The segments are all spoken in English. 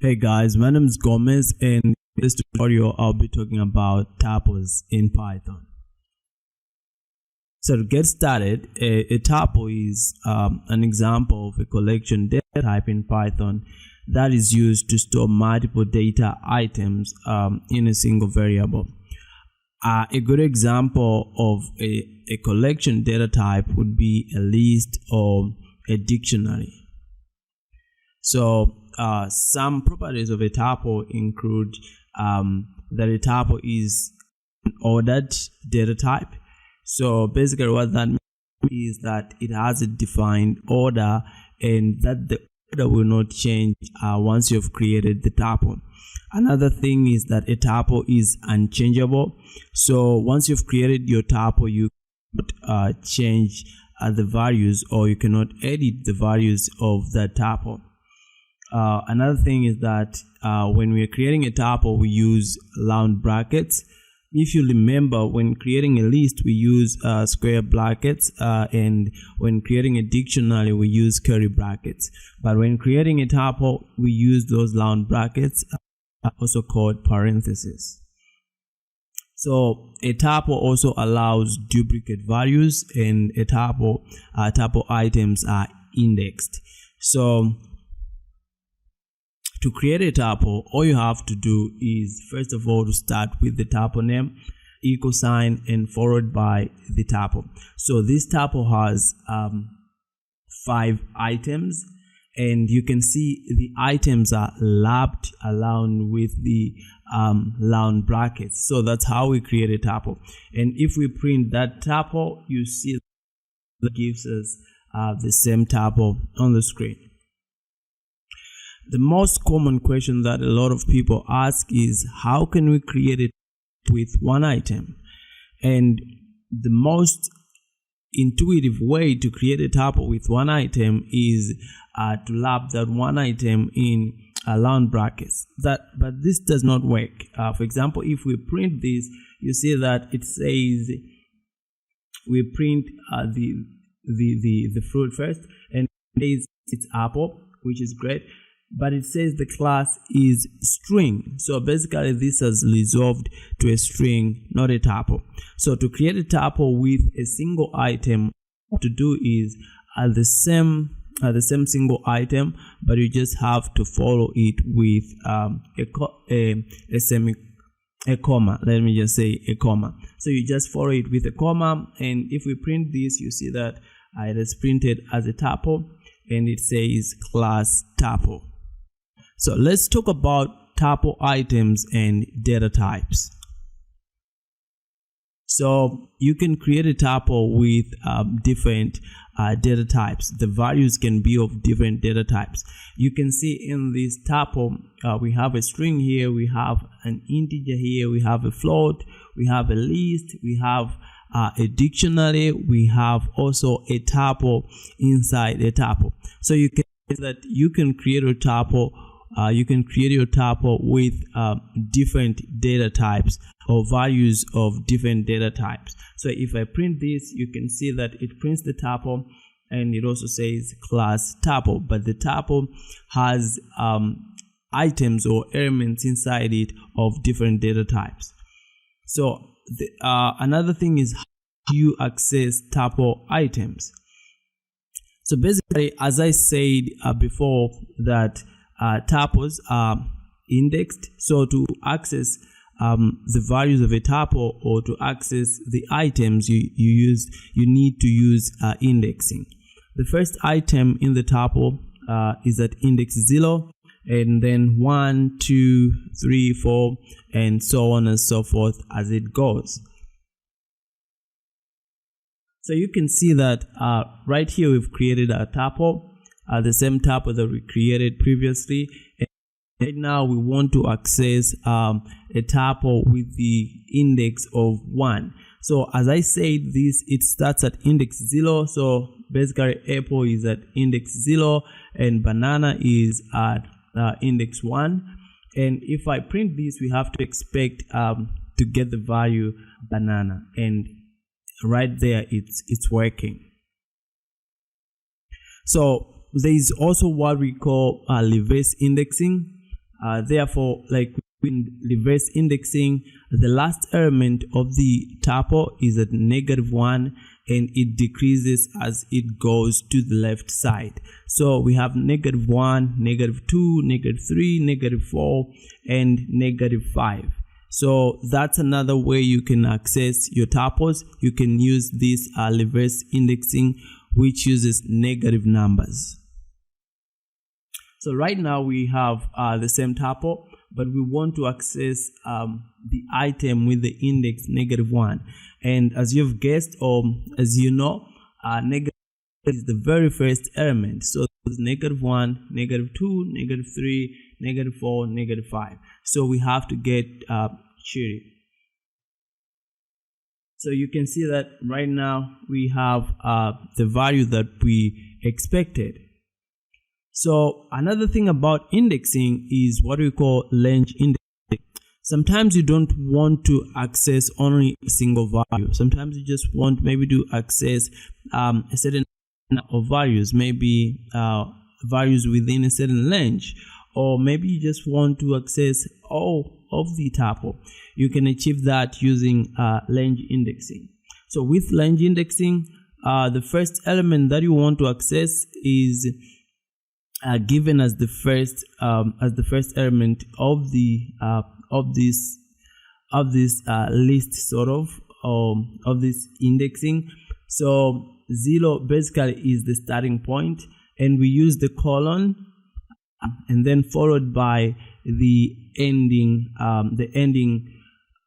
Hey guys, my name is Gomez, and in this tutorial I'll be talking about tuples in Python. So to get started, a tuple is an example of a collection data type in Python that is used to store multiple data items in a single variable. A good example of a collection data type would be a list or a dictionary. So some properties of a tuple include that a tuple is an ordered data type. So basically what that means is that it has a defined order and that the order will not change once you've created the tuple. Another thing is that a tuple is unchangeable. So once you've created your tuple, you cannot change the values, or you cannot edit the values of the tuple. Another thing is that when we are creating a tuple, we use round brackets. If you remember, when creating a list, we use square brackets, and when creating a dictionary, we use curly brackets. But when creating a tuple, we use those round brackets, also called parentheses. So a tuple also allows duplicate values, and a tuple items are indexed. So to create a tuple, all you have to do is, first of all, to start with the tuple name, equal sign, and followed by the tuple. So this tuple has 5 items, and you can see the items are lapped around with the round brackets. So that's how we create a tuple. And if we print that tuple, you see that gives us the same tuple on the screen. The most common question that a lot of people ask is, how can we create it with one item? And the most intuitive way to create a tuple with one item is to lap that one item in round brackets. But this does not work. For example, if we print this, you see that it says we print the fruit first, and it says it's apple, which is great. But it says the class is string. So basically this has resolved to a string, not a tuple. So to create a tuple with a single item, what to do is the same single item, but you just have to follow it with a comma. Let me just say a comma. So you just follow it with a comma, and if we print this, you see that it is printed as a tuple, and it says class tuple. So let's talk about tuple items and data types. So you can create a tuple with different data types. The values can be of different data types. You can see in this tuple, we have a string here, we have an integer here, we have a float, we have a list, we have a dictionary, we have also a tuple inside a tuple. So you can see that you can create a tuple. You can create your tuple with different data types or values of different data types. So if I print this, you can see that it prints the tuple, and it also says class tuple, but the tuple has items or elements inside it of different data types. So another thing is how you access tuple items. So basically, as I said before, that tuples are indexed. So to access the values of a tuple, or to access the items you need to use indexing. The first item in the tuple is at index 0, and then 1, 2, 3, 4, and so on and so forth as it goes. So you can see that right here we've created a tuple, the same tuple that we created previously. And right now we want to access a tuple with the index of 1. So as I said, it starts at index 0. So basically apple is at index 0 and banana is at index 1. And if I print this, we have to expect to get the value banana, and right there it's working. So there is also what we call reverse indexing. Therefore, like in reverse indexing, the last element of the tuple is at -1, and it decreases as it goes to the left side. So we have -1, -2, -3, -4, and -5. So that's another way you can access your tuples. You can use this reverse indexing, which uses negative numbers. So right now we have the same tuple, but we want to access the item with the index -1. And as you've guessed, or as you know, negative is the very first element. So it's -1, -2, -3, -4, -5. So we have to get Chiri. So you can see that right now we have the value that we expected. So another thing about indexing is what we call range indexing. Sometimes you don't want to access only a single value. Sometimes you just want maybe to access a certain number of values, maybe values within a certain range, or maybe you just want to access all of the tuple. You can achieve that using range indexing. So with range indexing, the first element that you want to access is given as the first element of this list, sort of this indexing. So 0 basically is the starting point, and we use the colon, and then followed by the ending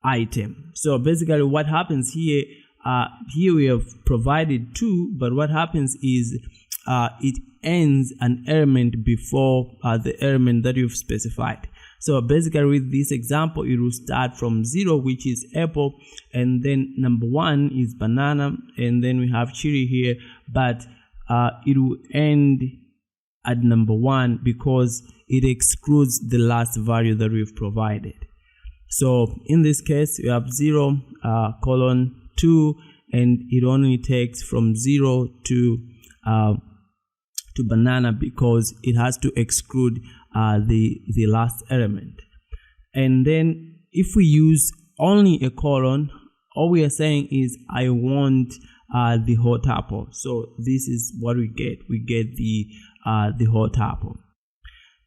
item. So basically what happens here, we have provided 2, but what happens is it ends an element before the element that you've specified. So basically with this example, it will start from 0, which is apple, and then number 1 is banana, and then we have chili here, but it will end at number 1 because it excludes the last value that we've provided. So in this case, you have 0 colon 2, and it only takes from 0 to banana because it has to exclude the last element. And then if we use only a colon, all we are saying is I want the whole tuple. So this is what we get. We get the whole tuple.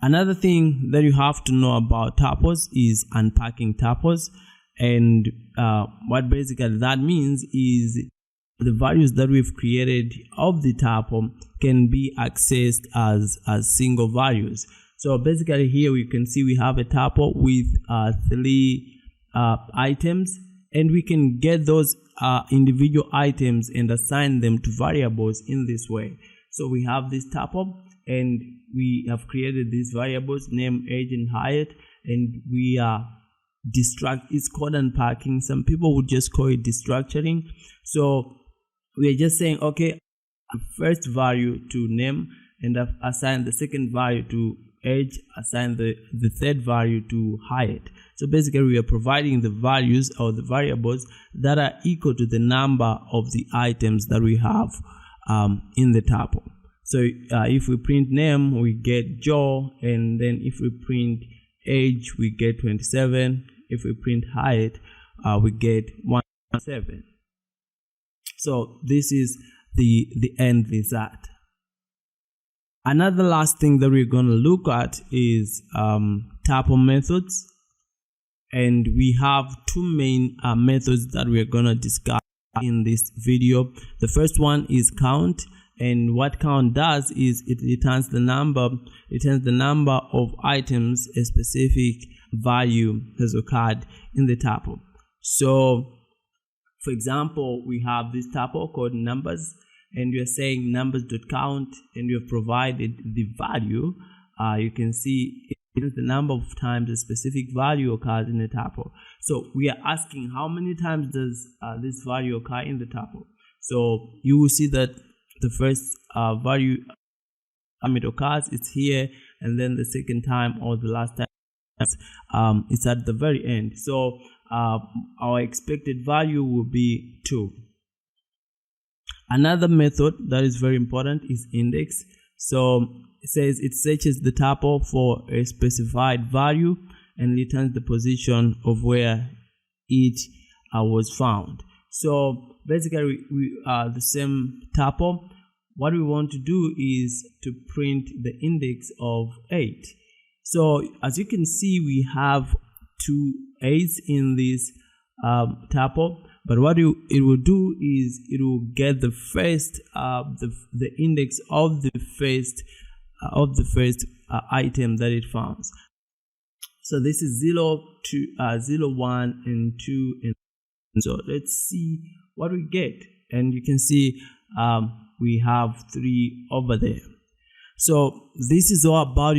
Another thing that you have to know about tuples is unpacking tuples, and what basically that means is the values that we've created of the tuple can be accessed as single values. So basically here we can see we have a tuple with 3 items, and we can get those individual items and assign them to variables in this way. So we have this tuple, and we have created these variables, name, age, and height, and we are it's called unpacking. Some people would just call it destructuring. So we are just saying, okay, first value to name, and I've assigned the second value to age, assign the third value to height. So basically we are providing the values or the variables that are equal to the number of the items that we have in the tuple. So if we print name, we get Joe, and then if we print age, we get 27. If we print height, we get 17. So this is the end result. Another last thing that we're going to look at is tuple methods, and we have 2 main methods that we're going to discuss in this video. The first one is count, and what count does is it returns the number of items a specific value has occurred in the tuple. So for example, we have this tuple called numbers, and we are saying numbers.count, and we have provided the value. You can see it is the number of times a specific value occurs in the tuple. So we are asking how many times does this value occur in the tuple. So you will see that the first value it occurs, it's here, and then the second time or the last time it's at the very end. So our expected value will be 2. Another method that is very important is index. So it says it searches the tuple for a specified value and returns the position of where it was found. So basically, we are the same tuple. What we want to do is to print the index of 8. So as you can see, we have 2 8s in this tuple. But what it will do is it will get the first the index of the first item that it found. So this is 0, 1, and 2, and so let's see what we get. And you can see we have 3 over there. So this is all about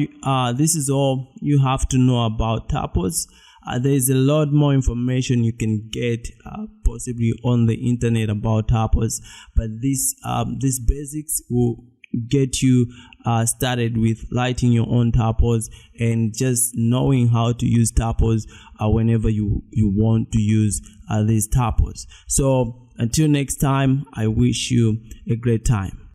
this is all you have to know about tuples. There is a lot more information you can get possibly on the internet about tuples, but these basics will get you started with writing your own tuples and just knowing how to use tuples whenever you want to use these tuples. So until next time, I wish you a great time.